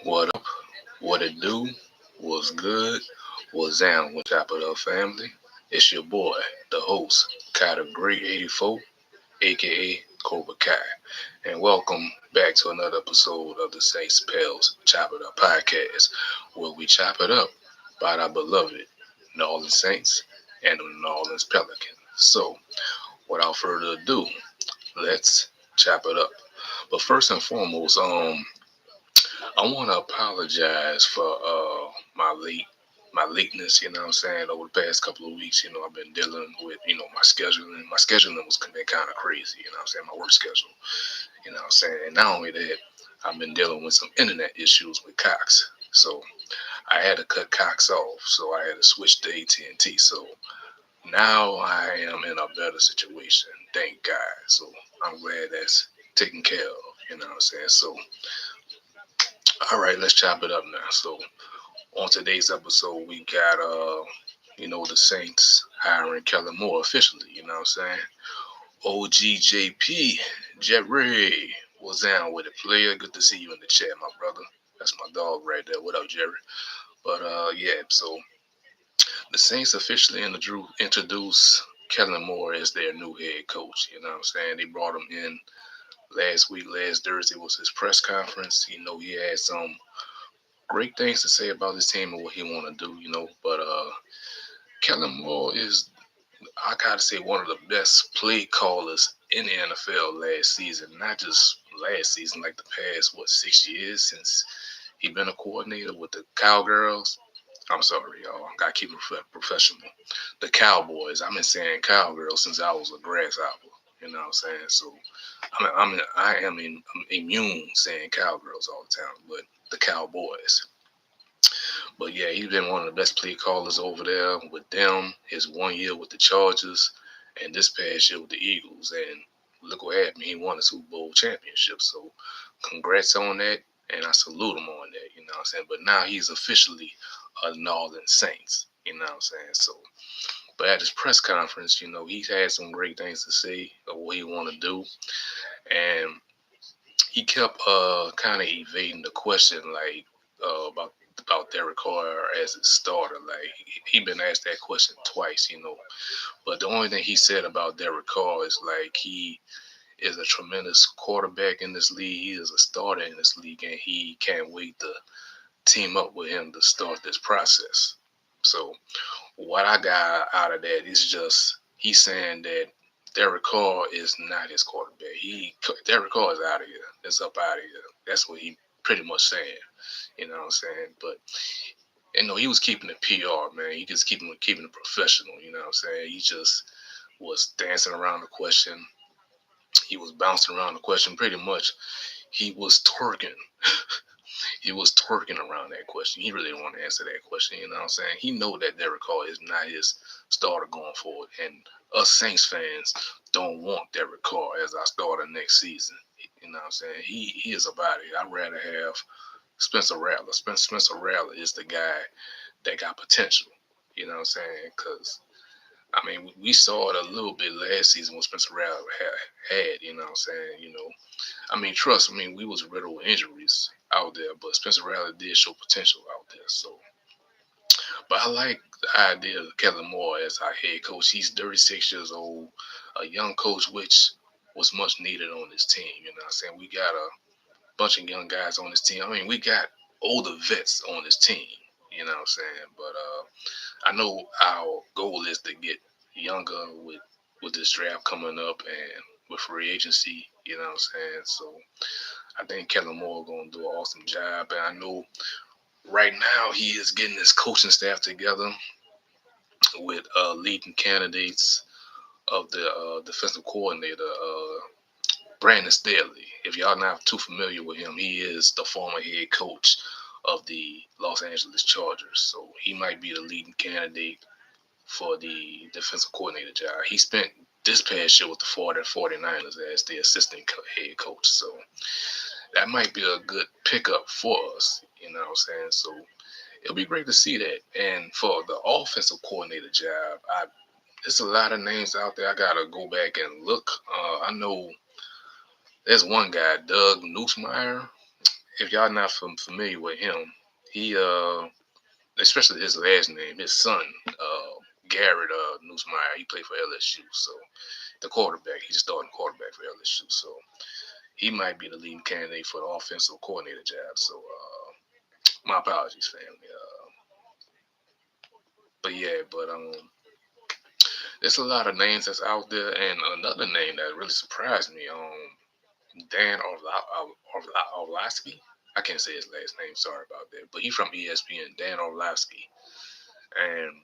What up? What it do? What's good? What's down with Chop It Up family? It's your boy, the host, Category 84, aka Cobra Kai. And welcome back to another episode of the Saints Pels Chop It Up podcast, where we chop it up by our beloved New Orleans Saints and the New Orleans Pelicans. So, without further ado, let's chop it up. But first and foremost, I want to apologize for my lateness. You know what I'm saying? Over the past couple of weeks, I've been dealing with my scheduling. My scheduling was been kind of crazy. You know what I'm saying? My work schedule. You know what I'm saying? And not only that, I've been dealing with some internet issues with Cox. So I had to cut Cox off. So I had to switch to AT&T. So now I am in a better situation. Thank God. So I'm glad that's taken care of. You know what I'm saying? So all right, let's chop it up now. So on today's episode, we got the Saints hiring Kellen Moore officially. You know what I'm saying? OGJP, Jerry, was down with it. Player, good to see you in the chat, my brother. That's my dog right there. What up, Jerry? But yeah. So the Saints officially introduced Kellen Moore as their new head coach. You know what I'm saying? They brought him in last week. Last Thursday was his press conference. He had some great things to say about his team and what he want to do. But Kellen Moore is, I gotta say, one of the best play callers in the NFL last season. Not just last season, like the past 6 years since he been a coordinator with the Cowgirls. I'm sorry, y'all. I gotta keep it professional. The Cowboys. I've been saying Cowgirls since I was a grasshopper. You know what I'm saying? So I am immune saying Cowgirls all the time, but the Cowboys. But yeah, he's been one of the best play callers over there with them. His 1 year with the Chargers, and this past year with the Eagles. And look what happened. He won the Super Bowl championship. So congrats on that. And I salute him on that. You know what I'm saying? But now he's officially a Northern Saints. You know what I'm saying? So, but at his press conference, he's had some great things to say of what he want to do. And he kept kind of evading the question, like, about Derek Carr as a starter. Like, he been asked that question twice. But the only thing he said about Derek Carr is like he is a tremendous quarterback in this league. He is a starter in this league, and he can't wait to team up with him to start this process. So what I got out of that is just he's saying that Derek Carr is not his quarterback. Derek Carr is out of here. It's up out of here. That's what he pretty much saying. You know what I'm saying? But he was keeping it PR, man. He just keeping it professional. You know what I'm saying? He just was dancing around the question. He was bouncing around the question pretty much. He was twerking. He was twerking around that question. He really didn't want to answer that question. You know what I'm saying? He know that Derek Carr is not his starter going forward. And us Saints fans don't want Derek Carr as our starter next season. You know what I'm saying? He is about it. I'd rather have Spencer Rattler. Spencer Rattler is the guy that got potential. You know what I'm saying? Because we saw it a little bit last season when Spencer Rattler had. You know what I'm saying? Trust me, we was riddled with injuries out there, but Spencer Rattler did show potential out there. So, but I like the idea of Kellen Moore as our head coach. He's 36 years old, a young coach, which was much needed on this team. You know what I'm saying? We got a bunch of young guys on this team. We got older vets on this team. You know what I'm saying? But I know our goal is to get younger with this draft coming up and with free agency. You know what I'm saying? So I think Kellen Moore gonna do an awesome job, and I know right now he is getting his coaching staff together with leading candidates of the defensive coordinator, Brandon Staley. If y'all not too familiar with him, he is the former head coach of the Los Angeles Chargers, so he might be the leading candidate for the defensive coordinator job. He spent this past year with the 49ers as the assistant head coach, so that might be a good pickup for us. You know what I'm saying? So it'll be great to see that. And for the offensive coordinator job, there's a lot of names out there. I gotta go back and look. I know there's one guy, Doug Nussmeier, if y'all not familiar with him, he especially his last name, his son, Garrett Newsmeyer, he played for LSU. So the quarterback, he's starting quarterback for LSU. So he might be the leading candidate for the offensive coordinator job. So my apologies, family. But yeah, there's a lot of names that's out there, and another name that really surprised me, Dan Orlovsky. I can't say his last name. Sorry about that. But he's from ESPN, Dan Orlovsky, and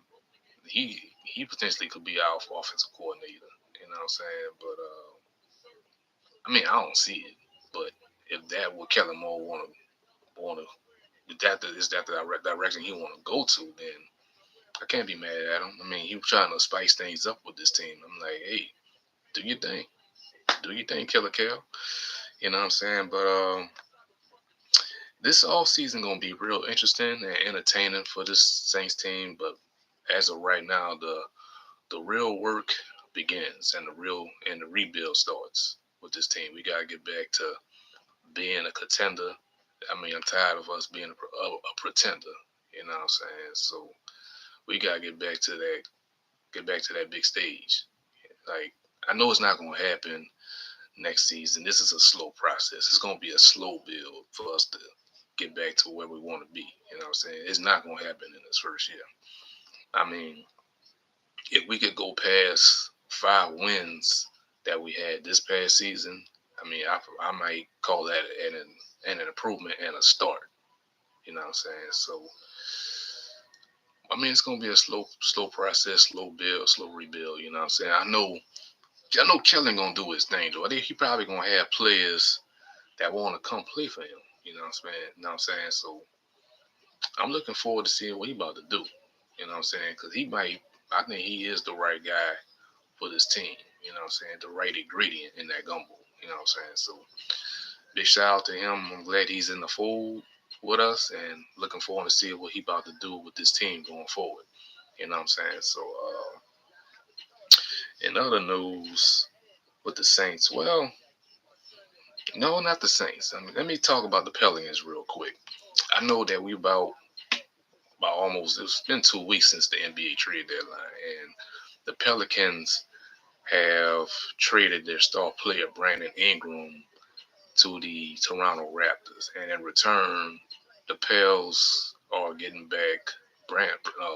he potentially could be our offensive coordinator. You know what I'm saying? But I mean, I don't see it. But if that what Kellen Moore want to, if that is that the direction he want to go to, then I can't be mad at him. I mean, he was trying to spice things up with this team. I'm like, hey, do your thing. Do your thing, Killer Kel. You know what I'm saying? But this all season gonna be real interesting and entertaining for this Saints team. But as of right now, the real work begins and the rebuild starts with this team. We gotta get back to being a contender. I mean, I'm tired of us being a pretender. You know what I'm saying? So we gotta get back to that big stage. Like I know it's not gonna happen next season. This is a slow process. It's gonna be a slow build for us to get back to where we want to be. You know what I'm saying? It's not gonna happen in this first year. I mean, if we could go past 5 wins that we had this past season, I mean, I might call that an improvement and a start. You know what I'm saying? So, I mean, it's gonna be a slow process, slow build, slow rebuild. You know what I'm saying? I know Kellen gonna do his thing though. I think he probably gonna have players that want to come play for him. You know what I'm saying? You know what I'm saying? So I'm looking forward to seeing what he about to do. You know what I'm saying? Because I think he is the right guy for this team. You know what I'm saying? The right ingredient in that gumbo. You know what I'm saying? So big shout out to him. I'm glad he's in the fold with us and looking forward to see what he about to do with this team going forward. You know what I'm saying? So in other news with the Saints, well, no, not the Saints. I mean, let me talk about the Pelicans real quick. I know that we about almost it's been 2 weeks since the NBA trade deadline, and the Pelicans have traded their star player Brandon Ingram to the Toronto Raptors, and in return, the Pels are getting back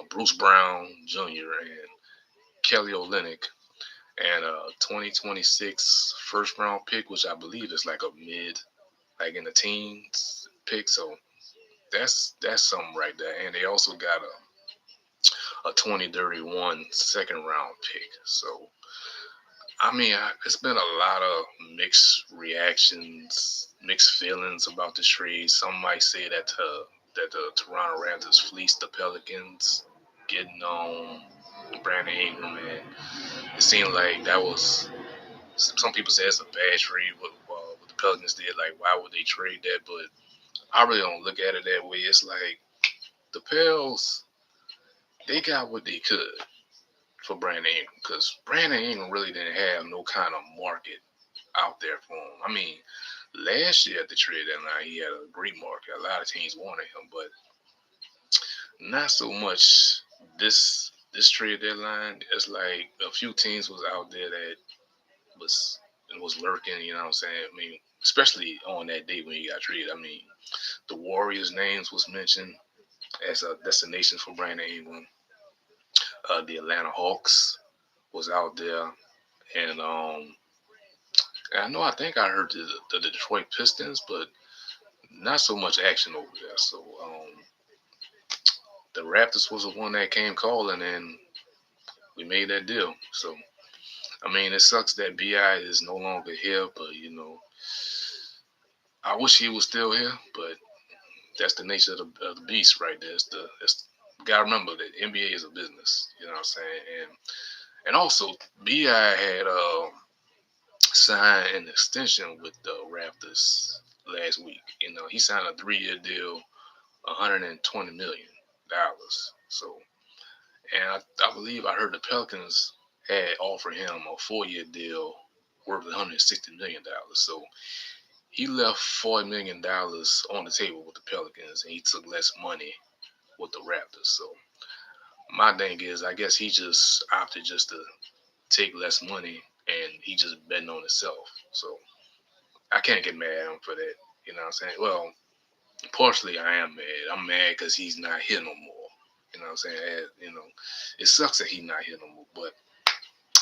Bruce Brown Jr. and Kelly Olynyk and a 2026 first round pick, which I believe is like a mid, like in the teens pick. So that's something right there. And they also got a 2031 second round pick. So I mean, it's been a lot of mixed reactions, mixed feelings about the trade. Some might say that the Toronto Raptors fleeced the Pelicans, getting on Brandon Ingram, and it seemed like that was. Some people say it's a bad trade. What the Pelicans did, like why would they trade that? But I really don't look at it that way. It's like the Pels, they got what they could for Brandon Ingram because Brandon Ingram really didn't have no kind of market out there for him. I mean, last year at the trade deadline, he had a great market. A lot of teams wanted him, but not so much this trade deadline. It's like a few teams was out there that was was lurking. You know what I'm saying? I mean, especially on that day when he got traded. I mean, the Warriors' names was mentioned as a destination for Brandon Ingram. The Atlanta Hawks was out there, and I think I heard the Detroit Pistons, but not so much action over there. So the Raptors was the one that came calling, and we made that deal. So I mean, it sucks that Bi is no longer here, but I wish he was still here. But that's the nature of the beast, right there. Gotta remember that NBA is a business. You know what I'm saying? And also Bi had signed an extension with the Raptors last week. He signed a 3-year deal, $120 million. So, and I believe I heard the Pelicans had offered him a 4-year deal worth $160 million. So he left $40 million on the table with the Pelicans, and he took less money with the Raptors. So my thing is, I guess he just opted just to take less money, and he just betting on himself. So I can't get mad at him for that. You know what I'm saying? Well, partially I am mad. I'm mad because he's not here no more. You know what I'm saying? It sucks that he's not here no more. But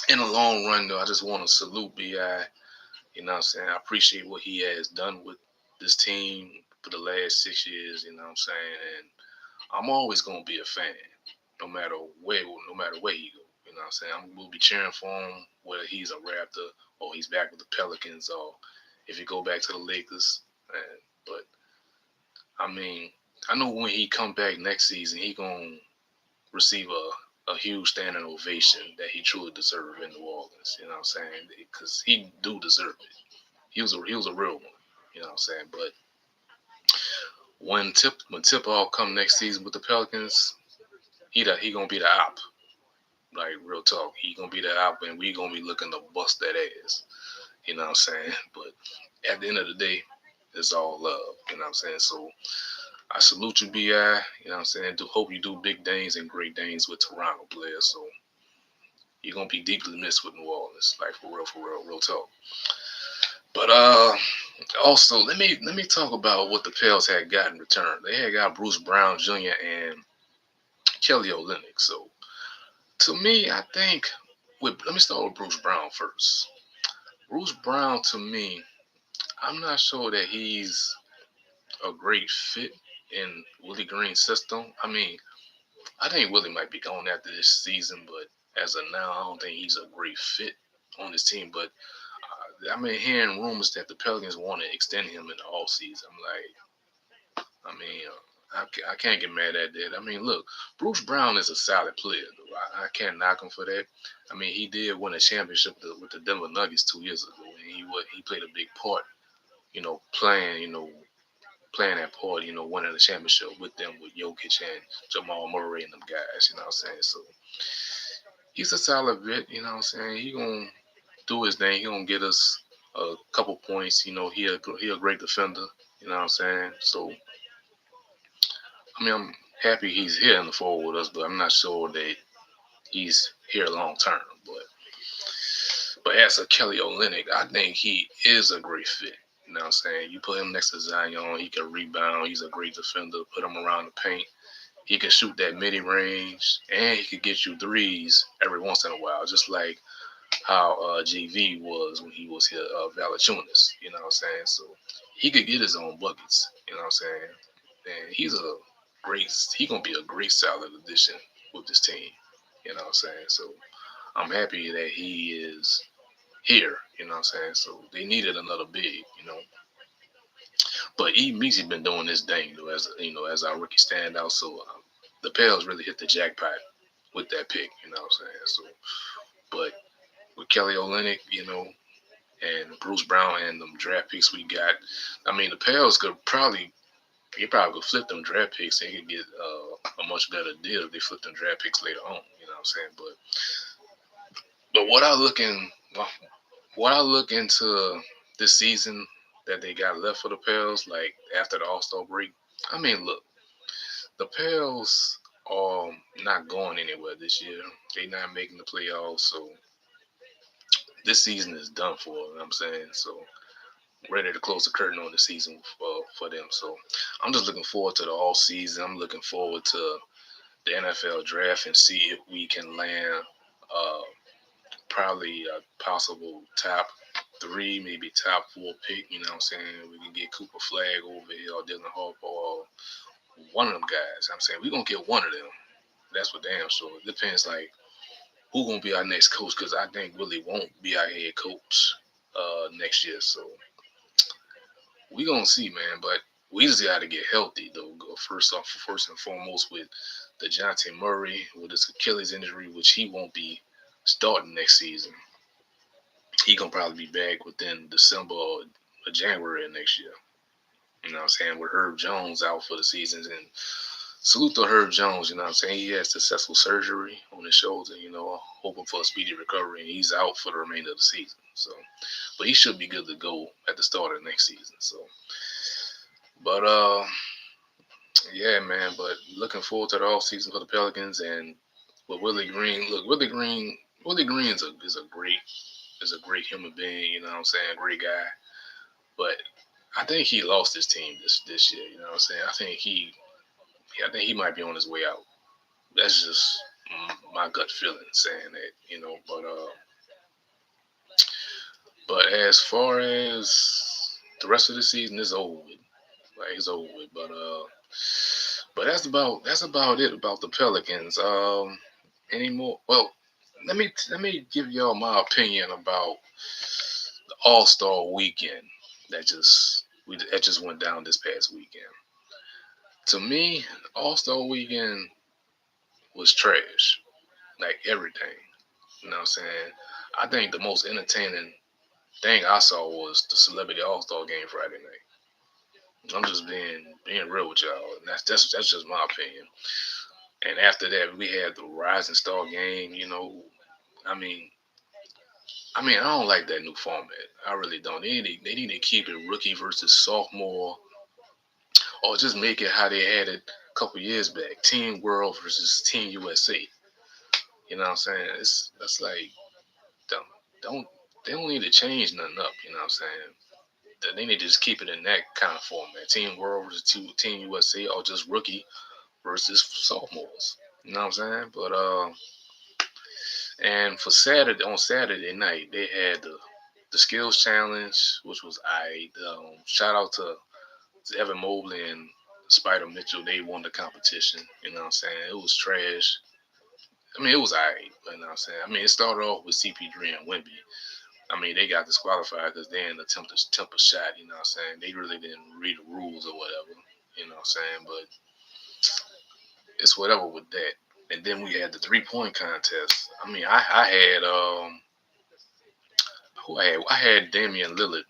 in the long run, though, I just want to salute Bi. You know what I'm saying? I appreciate what he has done with this team for the last 6 years. You know what I'm saying? And I'm always gonna be a fan, no matter where he go. You know what I'm saying? I'm gonna be cheering for him whether he's a Raptor or he's back with the Pelicans or if he go back to the Lakers. But I mean, I know when he come back next season, he gonna receive a huge standing ovation that he truly deserves in New Orleans. You know what I'm saying? Because he do deserve it. He was a real one. You know what I'm saying? But when Tip all come next season with the Pelicans, he gonna be the op. Like real talk, he gonna be the op, and we gonna be looking to bust that ass. You know what I'm saying? But at the end of the day, it's all love. You know what I'm saying? So I salute you, Bi. You know what I'm saying? Do hope you do big things and great things with Toronto players. So you're gonna be deeply missed with New Orleans, like for real, real talk. But also let me talk about what the Pels had got in return. They had got Bruce Brown Jr. and Kelly Olynyk. So to me, I think let me start with Bruce Brown first. Bruce Brown to me, I'm not sure that he's a great fit in Willie Green's system. I mean, I think Willie might be going after this season, but as of now, I don't think he's a great fit on this team. But I've been hearing rumors that the Pelicans want to extend him in the off season. I'm like, I mean, I can't get mad at that. I mean, look, Bruce Brown is a solid player. Though. I can't knock him for that. I mean, he did win a championship with the Denver Nuggets 2 years ago, and he played a big part. Playing that part. Winning the championship with them with Jokic and Jamal Murray and them guys. You know what I'm saying? So he's a solid vet. You know what I'm saying? He gonna do his thing. He gonna get us a couple points. He a great defender. You know what I'm saying? So I mean, I'm happy he's here in the fold with us, but I'm not sure that he's here long term. But as a Kelly Olynyk, I think he is a great fit. You know what I'm saying? You put him next to Zion, he can rebound. He's a great defender. Put him around the paint. He can shoot that midi range, and he could get you threes every once in a while, just like how GV was when he was here, Valachunas. You know what I'm saying? So he could get his own buckets. You know what I'm saying? And he gonna be a great solid addition with this team. You know what I'm saying? So I'm happy that he is here. You know what I'm saying? So they needed another big. But E. Meezy been doing this thing though, as our rookie standout. So the Pels really hit the jackpot with that pick. You know what I'm saying? So, but with Kelly Olynyk, and Bruce Brown and them draft picks we got, I mean the Pels could flip them draft picks. They could get a much better deal if they flip them draft picks later on. You know what I'm saying? But what I look into this season that they got left for the Pels, like after the All Star break. I mean, look, the Pels are not going anywhere this year. They're not making the playoffs, so this season is done for. You know what I'm saying? So ready to close the curtain on the season for them. So I'm just looking forward to the all season. I'm looking forward to the NFL draft and see if we can land uh, probably a possible top three, maybe top four pick. You know what I'm saying? We can get Cooper Flag over here or Dylan Harper or one of them guys. I'm saying we're going to get one of them. That's for damn sure. It depends, like, who going to be our next coach because I think Willie won't be our head coach next year. So we gonna see, man. But we just got to get healthy, though. First and foremost, with DeJounte Murray with his Achilles injury, which he won't be starting next season. He gonna probably be back within December or January of next year. You know what I'm saying? With Herb Jones out for the seasons, and salute to Herb Jones. You know what I'm saying? He had successful surgery on his shoulder. Hoping for a speedy recovery, and he's out for the remainder of the season. So, but he should be good to go at the start of next season. So, but yeah, man. But looking forward to the off season for the Pelicans and with Willie Green. Look, Willie Green is a great human being. You know what I'm saying? Great guy. But I think he lost his team this year. You know what I'm saying? I think he might be on his way out. That's just my gut feeling saying that. You know, but as far as the rest of the season is over with. Like it's over with. But that's about it about the Pelicans. Any more? Well, let me give y'all my opinion about the All Star Weekend that just went down this past weekend. To me, All Star Weekend was trash. Like everything. You know what I'm saying? I think the most entertaining thing I saw was the Celebrity All Star Game Friday night. I'm just being real with y'all, and that's just my opinion. And after that, we had the Rising Star Game. You know, I mean, I don't like that new format. I really don't. They need to keep it rookie versus sophomore, or just make it how they had it a couple years back, Team World versus Team USA. You know what I'm saying? It's that's like don't don't they don't need to change nothing up. You know what I'm saying? They need to just keep it in that kind of format. Team World versus Team USA, or just rookie versus sophomores. You know what I'm saying? But and for Saturday night, they had the skills challenge, which was shout out to Evan Mobley and Spider Mitchell. They won the competition. You know what I'm saying? It was trash. I mean, it was alright. You know what I'm saying? I mean, it started off with CP3 and Wimby. I mean, they got disqualified because they didn't attempt a shot. You know what I'm saying? They really didn't read the rules or whatever. You know what I'm saying? But it's whatever with that. And then we had the 3-point contest. I mean, I had I had Damian Lillard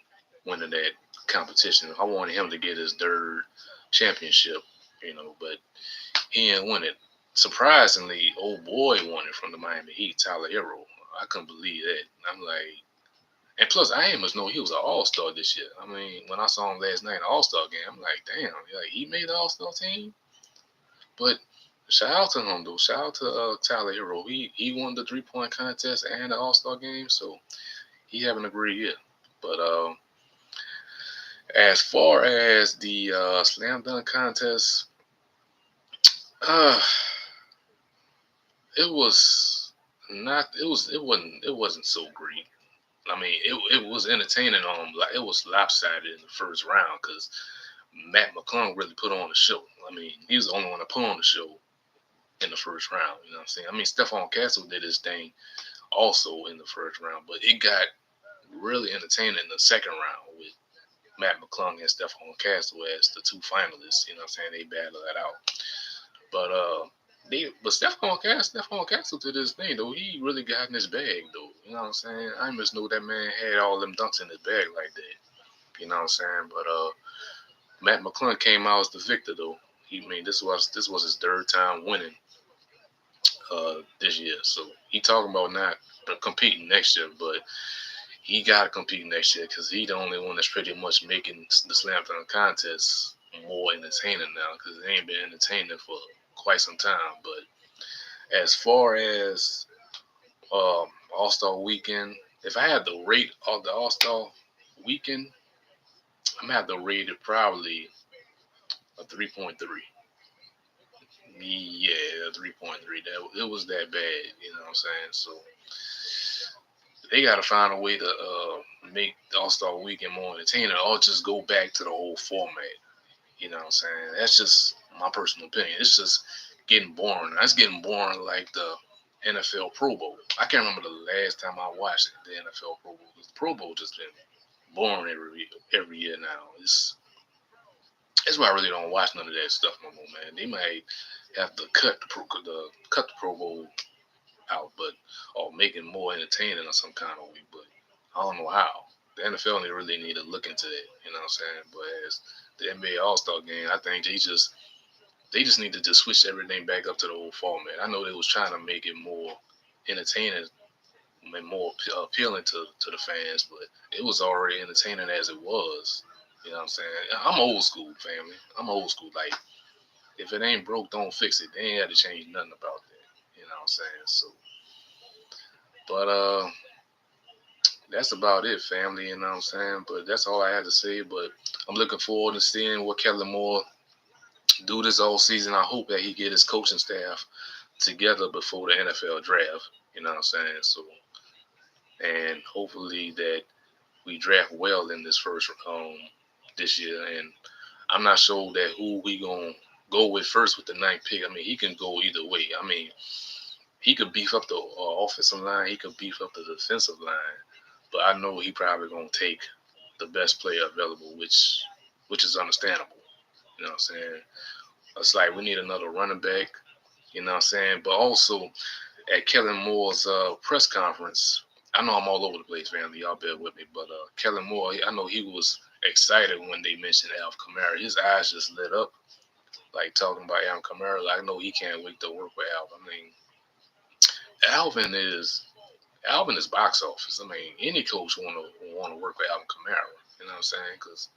winning that competition. I wanted him to get his third championship, you know, but he didn't win it. Surprisingly, old boy won it from the Miami Heat, Tyler Hero. I couldn't believe that. I'm like, and plus, I ain't much know he was an All Star this year. I mean, when I saw him last night in the All Star game, I'm like, damn, like he made the All Star team. But shout out to him though. Shout out to Tyler Hero. He won the 3-point contest and the All Star game, so he having a great year. But as far as the slam dunk contest, uh, it was not. It wasn't so great. I mean, it was entertaining. Like it was lopsided in the first round because Matt McClung really put on the show. I mean, he was the only one to put on the show in the first round. You know what I'm saying? I mean, Stephon Castle did his thing also in the first round, but it got really entertaining in the second round with Matt McClung and Stephon Castle as the two finalists. You know what I'm saying? They battled that out. But Stephon Castle did his thing though. He really got in his bag though. You know what I'm saying? I just know that man had all them dunks in his bag like that. You know what I'm saying? But Matt McClung came out as the victor though. This was his third time winning this year. So he talking about not competing next year, but he got to compete next year because he the only one that's pretty much making the slam dunk contest more entertaining now because it ain't been entertaining for quite some time. But as far as All Star Weekend, if I had to rate all the All Star Weekend, I'm gonna have to rate it probably a 3.3. Yeah, 3.3. That it was that bad, you know what I'm saying? So they got to find a way to make the All Star Weekend more entertaining, or just go back to the old format. You know what I'm saying? That's just my personal opinion. It's just getting boring. That's getting boring like the NFL Pro Bowl. I can't remember the last time I watched the NFL Pro Bowl. The Pro Bowl just been boring every year now. It's why I really don't watch none of that stuff no more, man. They might have to cut the Pro Bowl out, but or make it more entertaining or some kind of way. But I don't know how. The NFL really need to look into that. You know what I'm saying? But as the NBA All Star Game, I think they just need to just switch everything back up to the old format. I know they was trying to make it more entertaining more appealing to the fans, but it was already entertaining as it was. You know what I'm saying? I'm old school, family. I'm old school. Like, if it ain't broke, don't fix it. They ain't had to change nothing about that. You know what I'm saying? So, but that's about it, family. You know what I'm saying? But that's all I had to say. But I'm looking forward to seeing what Kellen Moore do this all season. I hope that he get his coaching staff together before the NFL draft. You know what I'm saying? So, and hopefully that we draft well in this first this year. And I'm not sure that who we gonna go with first with the ninth pick. I mean, he can go either way. I mean, he could beef up the offensive line. He could beef up the defensive line. But I know he probably gonna take the best player available, which is understandable. You know what I'm saying? It's like we need another running back. You know what I'm saying? But also at Kellen Moore's press conference, I know I'm all over the place, family. Y'all bear with me. But Kellen Moore, I know he was excited when they mentioned Alvin Kamara. His eyes just lit up, like talking about Alvin Kamara. Like, I know he can't wait to work with Alvin. I mean, Alvin is Alvin is box office. I mean, any coach want to work with Alvin Kamara. You know what I'm saying? Because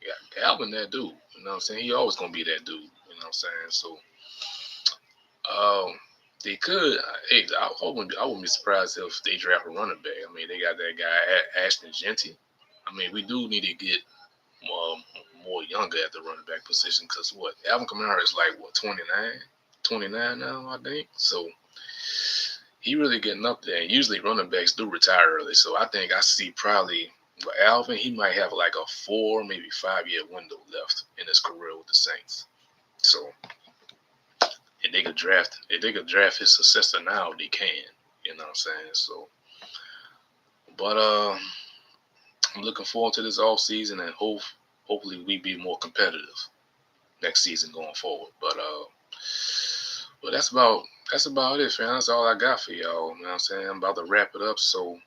yeah, Alvin that dude. You know what I'm saying? He always gonna be that dude. You know what I'm saying? So um, they could. Hey, I wouldn't be surprised if they draft a running back. I mean, they got that guy Ashton Genty. I mean, we do need to get more younger at the running back position because what Alvin Kamara is like what 29 now, I think. So he really getting up there. And usually running backs do retire early. So I think I see probably with Alvin, he might have like a 4, maybe 5 year window left in his career with the Saints. So if they could draft his successor now, they can. You know what I'm saying? So, but I'm looking forward to this off season and hopefully we be more competitive next season going forward. But that's about it, fam. That's all I got for y'all. You know what I'm saying? I'm about to wrap it up. So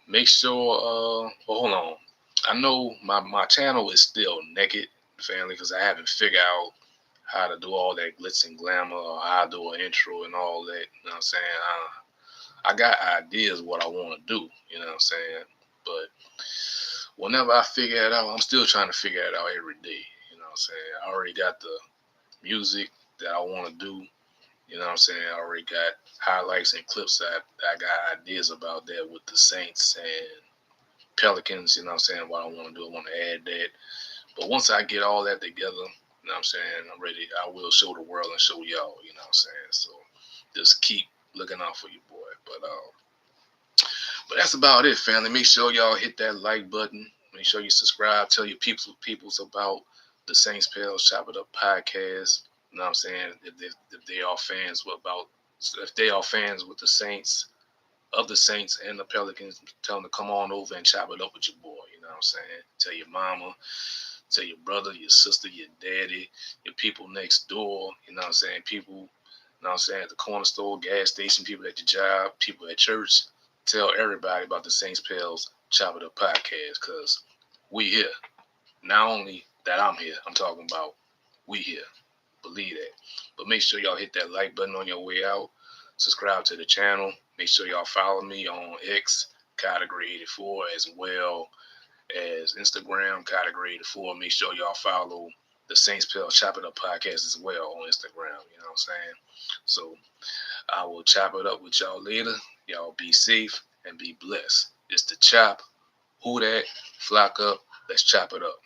make sure well, hold on. I know my channel is still naked, family, because I haven't figured out how to do all that glitz and glamour or how to do an intro and all that. You know what I'm saying? I got ideas what I want to do, you know what I'm saying? But whenever I figure it out, I'm still trying to figure it out every day. You know what I'm saying? I already got the music that I want to do. You know what I'm saying? I already got highlights and clips that I got ideas about that with the Saints and Pelicans. You know what I'm saying? What I want to do, I want to add that. But once I get all that together, you know what I'm saying, I'm ready. I will show the world and show y'all. You know what I'm saying? So just keep looking out for your boy. But that's about it, family. Make sure y'all hit that like button. Make sure you subscribe. Tell your peoples about the Saints Pals Chop It Up podcast. You know what I'm saying? If they are fans if they are fans with the Saints, of the Saints and the Pelicans, tell them to come on over and chop it up with your boy. You know what I'm saying? Tell your mama, tell your brother, your sister, your daddy, your people next door. You know what I'm saying? People, you know what I'm saying, at the corner store, gas station, people at your job, people at church. Tell everybody about the Saints Pals Chop It Up podcast because we here. Not only that I'm here, I'm talking about we here. Believe that. But make sure y'all hit that like button on your way out. Subscribe to the channel. Make sure y'all follow me on X, Category 84, as well as Instagram, Category 84. Make sure y'all follow the Saints Pals Chop It Up podcast as well on Instagram. You know what I'm saying? So I will chop it up with y'all later. Y'all be safe and be blessed. It's the chop. Who that? Flock up. Let's chop it up.